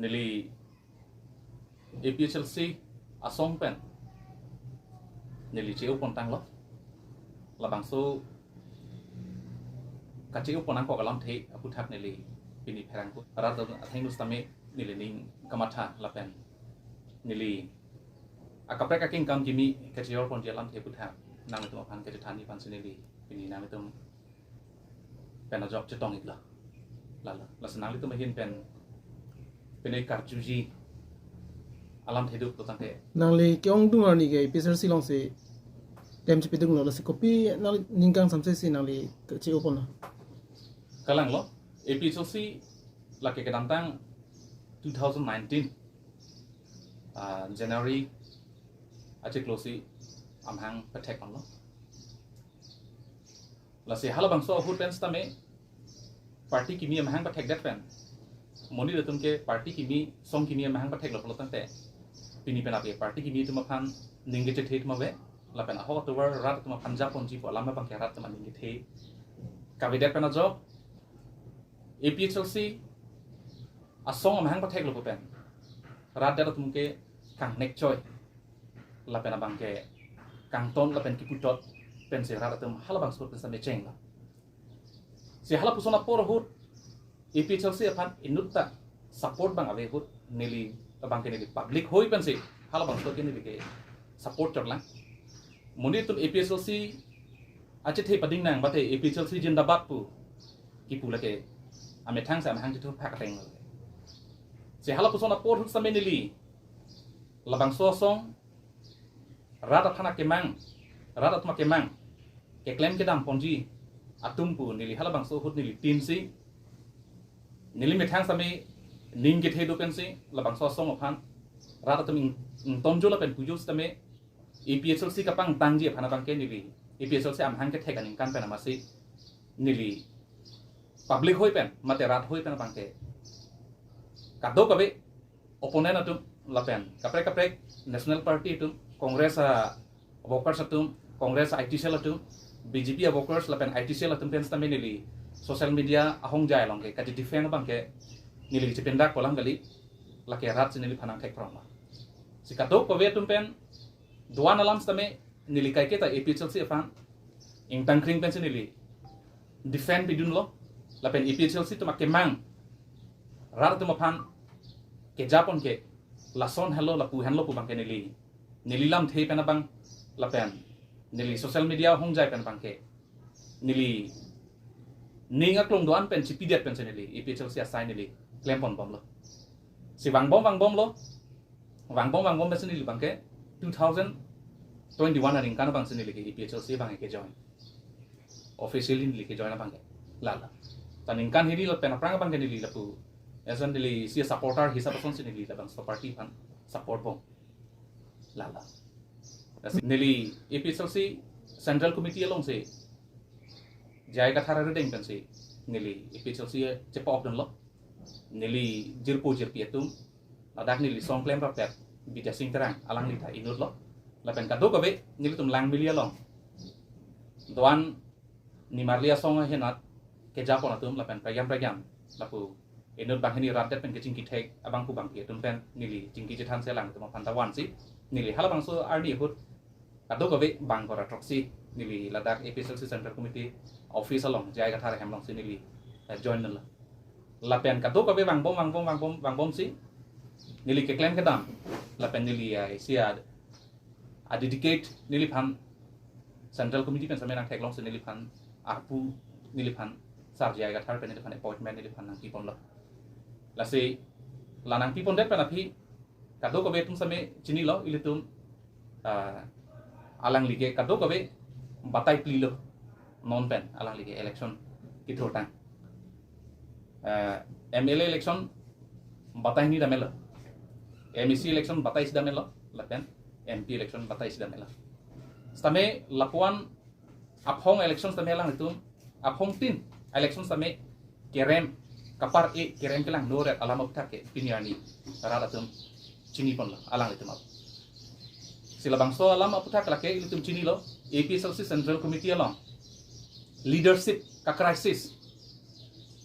nili APHLC asong pen nili cheu pon tang lo labang so kacheu pon ang ko kalam the aputhak nili pini pherang ko rat atheng lustame nili ning kamatha lapen nili akaprek aking kam kimi kacheu pon jelam the aputhak nang itu pan ke thani pan sinili pini nang itu pen job chetong itla lala lasanang itu mahin pen penai karjuji alam hidup tu tante nangli kyong dungar ni ke pisar silong se dem chipi dung lo se kopi nang ningkang samse si nangli che opon na kalang lo APHLC laki ke tantang 2019 January aje klosi amhang patek lo la se hala bangso hut pen stame party kimi amhang patek dat pen moni datum ke party kimi song kimi amhang patek lo tante pini pen ape party kimi tuma phan ninge che the tuma ve la pen ho to war rat tuma phan ja pon ji po lama bang ke rat tuma ninge the ka ve dat pen a job APHLC asong amhang patek lo pen rat dat tum ke kang nek choi la pen abang ke kang ton la pen ki putot pen se rat tum hala bang so pen sa me cheng la se hala pusona por hut APHLC apan inutta support bang ave hut nili abang ke nili public hoi pen se hala bang so ke nili ke support chorla muni tum APHLC ache the pading nang bate APHLC jindabat pu ki pu lake ame thang sa hang chu phak teng se hala pusona por hut sa me nili labang so song rata thana ke mang rata tma ke mang ke claim ke dam ponji atum pu nili hala bang so hut nili tin si nili me thang same ning ke the do pen si labang so song ophan rata tum tonjo la pen pujo stame APHLC ka pang tangji phana bang ke nili APHLC am hang ke the kaning kan pen amasi nili public hoi pen mate rat hoi pen bang ke kado kabe opponent atum la pen kaprek national party atum congress workers atum congress IT cell atum BJP workers la pen IT cell atum pen stame nili social media ahong jai long ke kati defend bang ke nili chipenda kolang gali la ke rat nili phanang thek proma sikato ko ve tum pen duan alam stame nili kai ke ta APHLC afan ing tangkring pen nili defend bidun lo la pen APHLC to make mang rat tum aphan ke japon ke lason hello la pu hello pu bang ke nili lam the pen bang la pen nili social media hong jai pen bang ke nili ninga klong doan pen chipi det pen nili APHLC assign nili claim pon bom lo si wang bom lo wang bom pen nili bang ke 2021 aning kan bang nili ke APHLC bang ke join officially nili ke join bang ke la taning kan hiri lo pen aprang bang ke nili la pu esan nili si supporter hisap son nili la bang so party pan support bom la nili APHLC central committee along se jai ka thara redeng pen se nili APHLC chepa op don lo nili jirpo jirpi atum adak nili song claim ra pet bita sing terang alang li tha inut lo la pen ka do ka be nili tum lang milia long doan ni marlia song henat ke japon atum la pen pragam la pu inut bang hini rat pen ke jingki thek abang pu bang pi atum pen nili jingki jethan se lang tum pantawan si nili hala bang so arni hut ka do ka be bang ko ra troxy nili ladak APHLC central committee office along jai ka thara hem long si nili join nala la pen ka do ka be bang bom si nili ke claim ke dam la pen nili si a dedicate nili phan central committee pen samena thek long si nili phan arpu nili phan sar jai ka thara pen nili phan appointment nili phan nang pipon la la se la nang pipon det pen api ka do ka be tum same chini lo ilitum alang lige ka do ka be batai pli lo non pen alang lige election ki thotang MLA election batai ni damelo MEC election batai si damelo la pen MP election batai si damelo stame lapuan aphong election stame lang itum aphong tin election stame kerem kapar kerem kelang noret alam uptak ke piniani radatum chini pon la alang itum sila bangso alam uptak la ke itum chini lo APHLC central committee along leadership ka crisis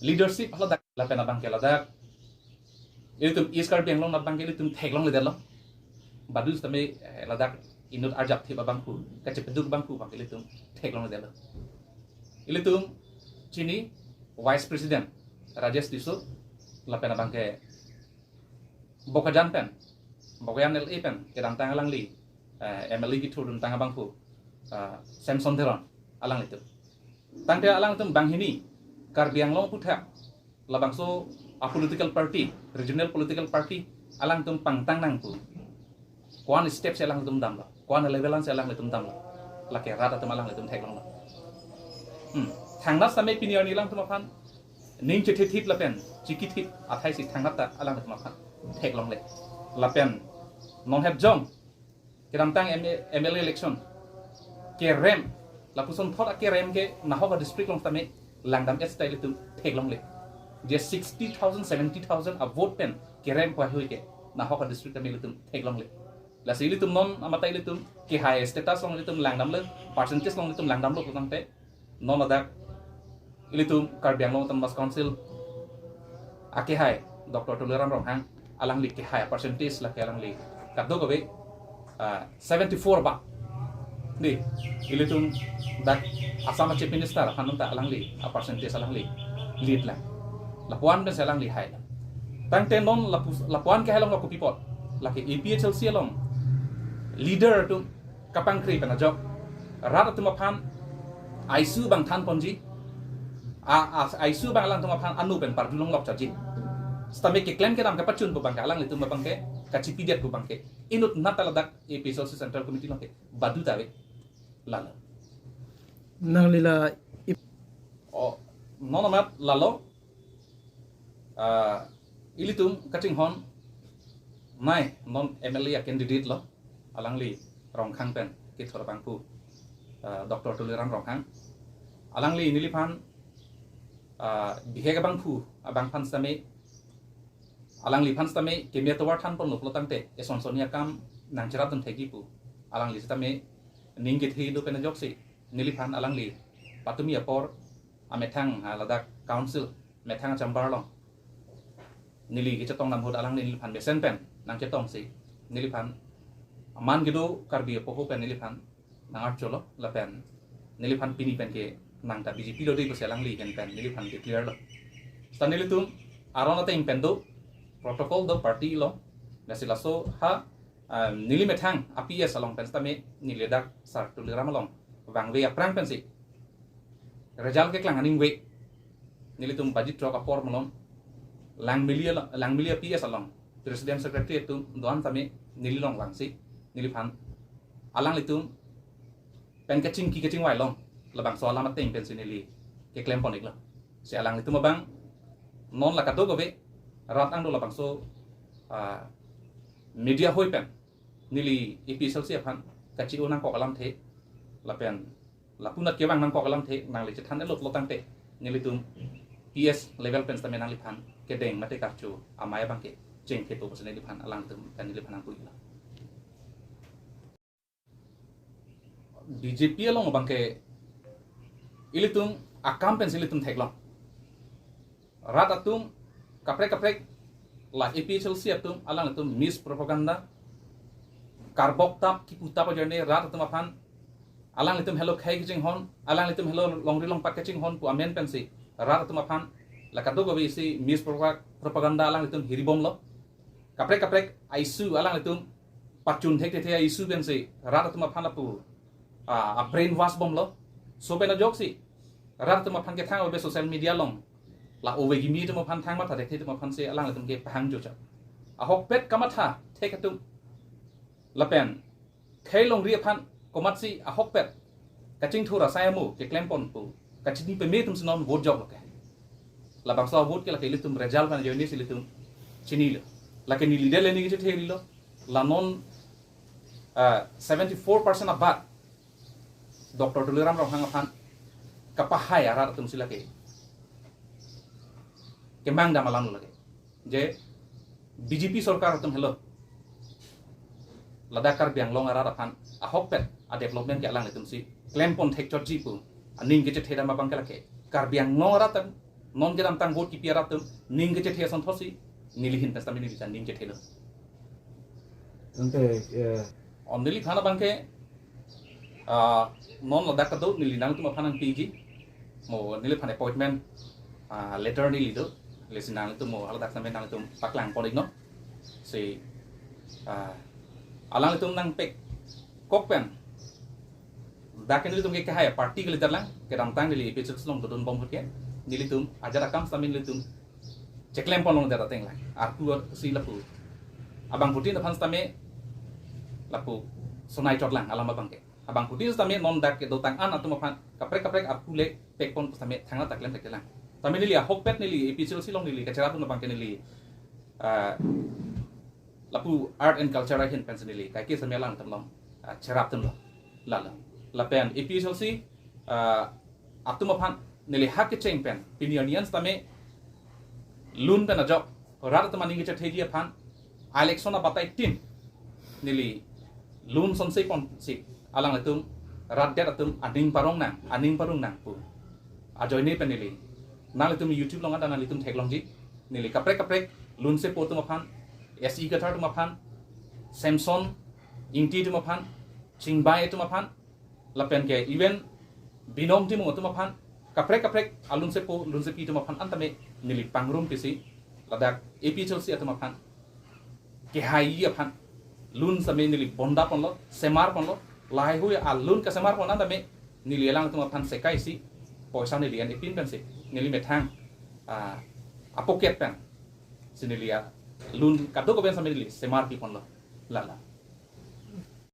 leadership hala la pena bang kela dak ilitum East Karbi Anglong nat bang ilitum theklong le dalo badus tame ladak inut arjap thi babangku kachepeduk bangku bang ilitum theklong le dalo ilitum chini Vice President Rajesh Disu lapena bangke bokajan pen bokayan LA pen kedang tang alang li MLE gitu dun tang bangku Samson Theron alang itu tangte alang tum bang hini Karbi Anglong putha labangso a political party regional political party alang tum pangtang nangku kuan step se alang tum dam la kuan levelan se alang tum dam la ke rata tum alang tum theklong la thangna same pinion ilang tum aphan ning che thit la pen chikit hit athai si thangna ta alang tum aphan theklong le la pen non have jong kiram tang MLA election ke rem la puson thot ke rem ke nahoba district long tame langdam style tum theklong le je 60,000 70,000 a vote pen ke rem kwa hui ke nahoba district tame tum theklong le la sili tum non amata ilitum ke high status long ilitum langdam le percentage long ilitum langdam lo tang te non adak ilitum Karbi Anglong Mas Council ake high Dr. Tuleram Ronghang alang li ke high percentage la ke alang li kaddo ko be 74 ba di ilitum dak asama chief minister hanum ta alang li a percentage alang li lead la lapuan ben alang li high tang te non lapuan ke halong ko pipot la ke EPHLC along leader tu kapang kri pena job rat tu maphan aisu bang than ponji aisu bang lang tu maphan anu pen par dulong lok chaji stame ke claim ke nam ke pachun bu bang alang le tu mapang ke kachi pidiat bu bang ke inut nataladak EPHLC central committee lo ke badu tawe lala nang lila oh non amat lalo ilitum kaching hon nai non MLA candidate lo alang li Ronghang pen ke thor bangpu Dr. Tuleram Ronghang alang li niliphan bihega bangpu abang phan same alang li phan same kemia towar than pon loklo tangte eson sonia kam nangchara tum thegi pu alang li same ningge thi do pen joksi niliphan alang li patumi apor amethang ladak council methang chamber long nili ke chatong nam hod alang li niliphan besen pen nang chatong si niliphan man gitu Karbi poho pen niliphan nang archolo la pen niliphan pini pen ke nang ta BJP lo dei selang li ken pen niliphan ke clear lo sta nilitum arona te impendo protocol do party lo nasilaso ha nili methang APS along pen sta me niledak sar Tuleram along wangwe aprang pen si result ke klang aning we nilitum budget trok apor molon lang milia PS along President Secretary tu doan tame nililong wangsi niliphan alang litum pen kaching ki kaching wai long labang so alamat teng pen sinili ke claim ponik la si alang litum abang non la kado gobe rat ang do labang so media hoi pen nili EPHLC aphan kachi onang kok alam the la pen la punat ke wang nang kok alam the nang le chethan elot lotang te nilitum PS level pen tame nang liphan ke deng mate karchu amaya bang ke jeng ke to pasane liphan alang tum pen liphan ang puila BJP along bangke ilitung akam pen silitum theklong rat atum kaprek la EPHLC atum alang atum mis propaganda karbok tap ki puta pa jane rat atum aphan alang litum hello khai kaching hon alang litum hello longri long pat kaching hon pu amen pen si rat atum aphan la kado go si mis propaganda alang litum hiribom lo kaprek aisu alang litum pachun thek the aisu pen si rat atum aphan apu a brain wash bom lo so bena jok si rat tu ma phan ke thang obe social media long la owe gi mi tu ma phan thang ma tha de tu ma phan se alang tum ke phang jo cha a hok pet kamatha thek tum la pen khai long ri phan komat si a hok pet kaching thura sai mu ke claim pon pu kachini pe me tum sinon vote jok lo ke la bang so vote ke la ke litum result ban jo ni si litum chini lo la ke ni leader le ni ke the ri lo la non 74% of bat Dr. Tuleram Ronghang aphan kapahai arat tum silake kembang damalan lage je BJP sarkar tum hello ladakar biang long arat aphan ahok pet a development ke alang tum si claim pon thek chot jipu aning ke theda ma bang ke lake kar biang long arat non ke dam tang vote ki pi arat tum ning ke the son thosi nilihin pesta mini bisa ning cethelo Ante on nili phana bangke non ladak kado nili nang tu maphanang PG mo nili phane appointment letter nili do lesin nang tu mo aladak sampe nang tu paklang podik no si alang tu nang pek kokpen dakin nili tum ke kahaya party ke litar lang ke ramtang nili episode slong dodon bom hutke nili tum ajar akam samin nili tum ceklem pon long data teng lang arku si lapu abang putin aphan stame lapu sonai chot lang alam abang ke abang putin stame non dak ke dotang an atum aphan kaprek kaprek arku le pek pon stame thangla taklem tek lang tame nili hokpet nili episode silong nili ke cerapun abang ke nili lapu art and culture hin pension nili kai ke samya lang tamlong cerap tum lo lala lapen episode si atum aphan nili hak ke cheng pen pinionians tame lun pen ajok rat tamani ngi chethi aphan election abatai tin nili lun sonsei pon si alang atum rat det atum aning parong nang pu ajoy ni pen nili nang atum YouTube long ada nang atum thek long ji nili kaprek kaprek lun se po tum aphan SE ka thar tum aphan Samsung ingti tum aphan chingbai tum aphan lapen ke event binom ti mo tum aphan kaprek kaprek alun se po lun se pi tum aphan antame nili pangrum pisi ladak AP Chelsea atum aphan ke hai aphan lun same nili bonda pon lo semar pon lo lai hui alun ka semar pon antame nili elang tum aphan sekai si poisa nili an ipin pen si nili methang apoket pen sinili lun kadok ben same nili semar pi pon lo lala